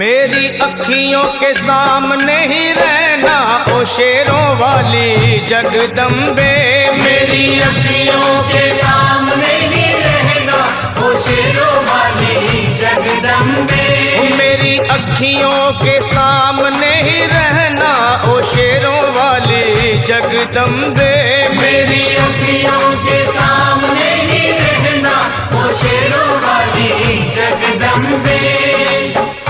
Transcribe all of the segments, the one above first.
मेरी अखियों के सामने ही रहना ओ शेरों वाली जगदम्बे। मेरी अखियों के सामने ही रहना ओ शेरों वाली जगदम्बे। मेरी अखियों के सामने ही रहना ओ शेरों वाली जगदम्बे। मेरी अखियों के सामने ही रहना ओ शेरों वाली जगदम्बे।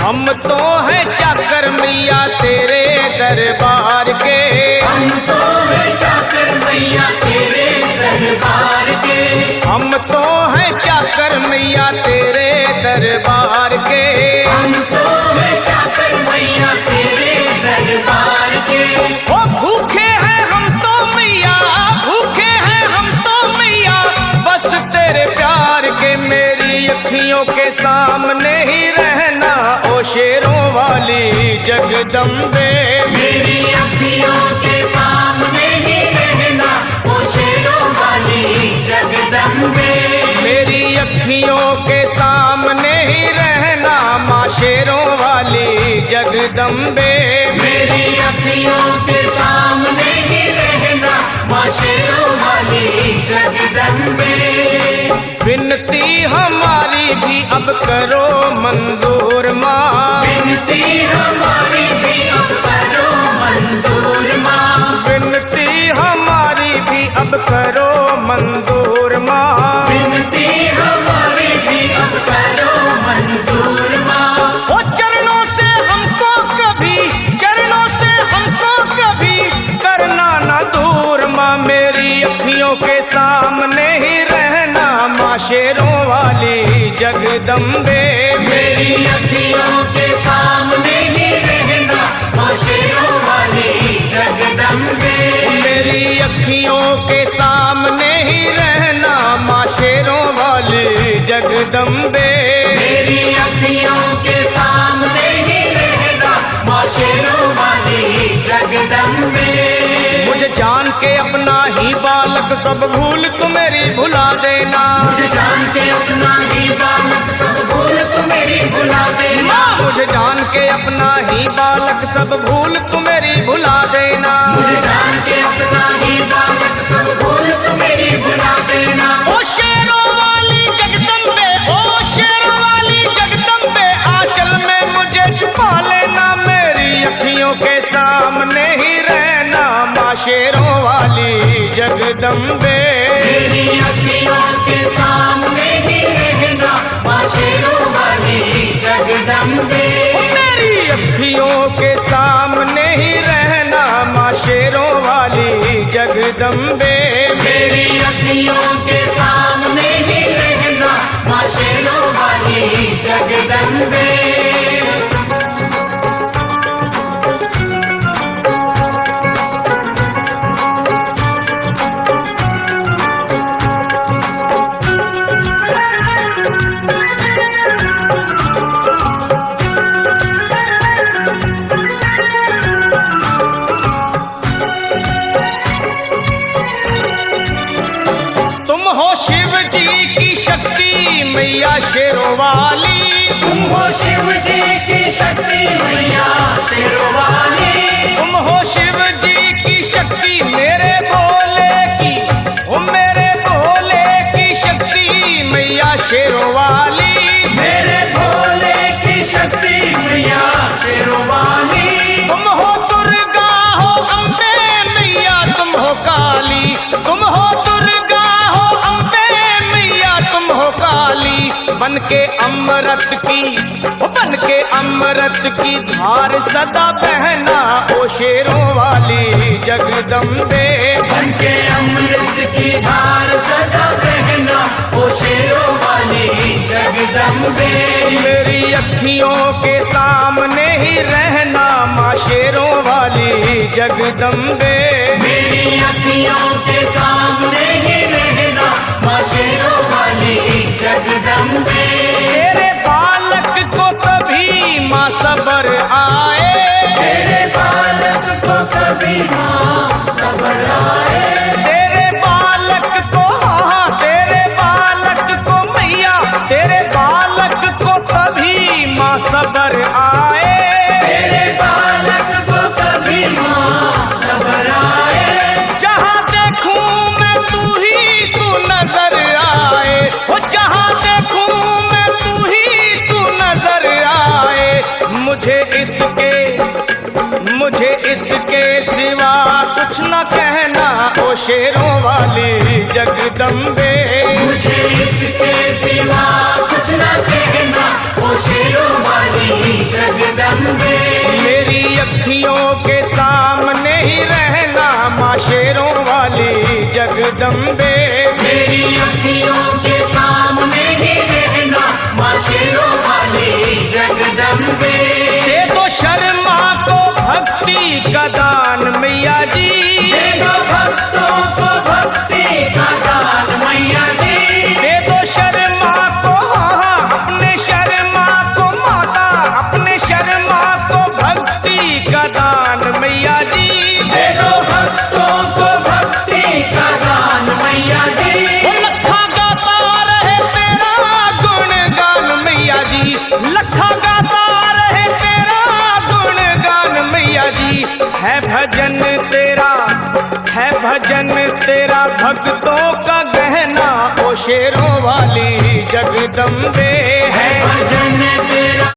हम तो हैं चाकर मैया तेरे दरबार के। हम तो हैं चाकर मैया तेरे दरबार के। हम तो हैं चाकर मैया तेरे दरबार के। हम तो हैं चाकर मैया तेरे दरबार के। ओ भूखे हैं हम तो मैया, भूखे हैं हम तो मैया बस तेरे प्यार के। मेरी अखियों के सामने ही रहना ओ शेरों वाली जगदम्बे। मेरी अखियों के सामने ही रहना ओ शेरों वाली जगदम्बे। मेरी अखियों के सामने ही रहना माँ शेरों वाली जगदम्बे। मेरी अखियों के सामने ही रहना माँ शेरों वाली जगदम्बे। विनती हमारी भी अब करो मंजूर माँ। विनती हमारी भी अब करो मंजूर माँ। विनती हमारी भी अब करो मंजूर माँ। विनती हमारी भी अब करो मंजूर माँ। ओ चरणों से हमको कभी, चरणों से हमको कभी करना ना दूर माँ। मेरी अखियों के सामने ही रहना माँ शेरों वाली जगदम्बे। मेरी अखियों के सामने ही रहना माँ शेरों वाली जगदम्बे। मेरी अखियों के सामने ही रहना माँ शेरों वाली जगदम्बे। मेरी अखियों के सामने ही रहना माँ शेरों वाली जगदम्बे। मुझे जान के अपना ही बालक सब भूल तू मेरी भुला देना। मुझे जान के अपना ही बालक सब भूल तू मेरी भुला देना। मुझे जान के अपना ही बालक सब भूल तू मेरी भुला देना। मुझे जान के अपना ही बालक सब भूल तू मेरी भुला देना। ओ शेरों वाली जगदम्बे, ओ शेरों वाली जगदम्बे आंचल में मुझे छुपा लेना। मेरी अखियों के सामने ही रहना माँ शेरों वाली जगदम्बे। मेरी अखियों के सामने ही रहना माँ शेरों वाली जगदम्बे। मेरी अखियों के सामने ही रहना माँ शेरों वाली जगदम्बे। मेरी अखियों के सामने ही रहना माँ शेरों वाली जगदम्बे। शिव जी की शक्ति मैया शेरों वाली। तुम हो शिव जी की शक्ति मैया शेरों वाली। तुम हो शिव जी की शक्ति मेरे भोले की, ओ मेरे भोले की शक्ति मैया शेरों वाली। मेरे भोले की शक्ति मैया शेरों वाली। तुम हो दुर्गा हो अम्बे मैया तुम हो काली। तुम हो दुर्गा हो अम्बे मैया तुम हो काली। बन के अमृत की, बन के अमृत की धार सदा बहना ओ शेरों वाली जगदम्बे। बन के अमृत की धार सदा बहना ओ शेरों वाली जगदम्बे। मेरी अखियों के सामने ही रहना माँ शेरों वाली जगदम्बे। मेरी अखियों के सामने ही रहना माँ शेरों वाली जगदम्बे। तेरे बालक को कभी माँ सबर आए। तेरे बालक को कभी माँ सबर आए। तेरे बालक को, हाँ तेरे बालक को मैया, तेरे बालक को कभी माँ सबर आए। मुझे इसके सिवा कुछ न कहना ओ शेरों वाली जगदम्बे। मुझे इसके सिवा कुछ न कहना ओ शेरों वाली जगदम्बे। मेरी अखियों के सामने ही रहना माँ शेरों वाली जगदम्बे। मेरी अखियों के सामने ही रहना माँ शेरों वाली जगदम्बे। दे दो शर्मा को भक्ति का दान मैया जी। दे दो भक्तों को भक्ति का दान मैया जी। दे दो शर्मा को अपने शर्मा को माता, अपने शर्मा को भक्ति का दान मैया जी। दे दो भक्तों को भक्ति का दान मैया जी। लखा गाता रहे तेरा गुणगान मैया जी। लखा गाता रहे तेरा गुणगान मैया जी। है भजन तेरा भक्तों का गहना ओ शेरों वाली जगदम्बे। है भजन तेरा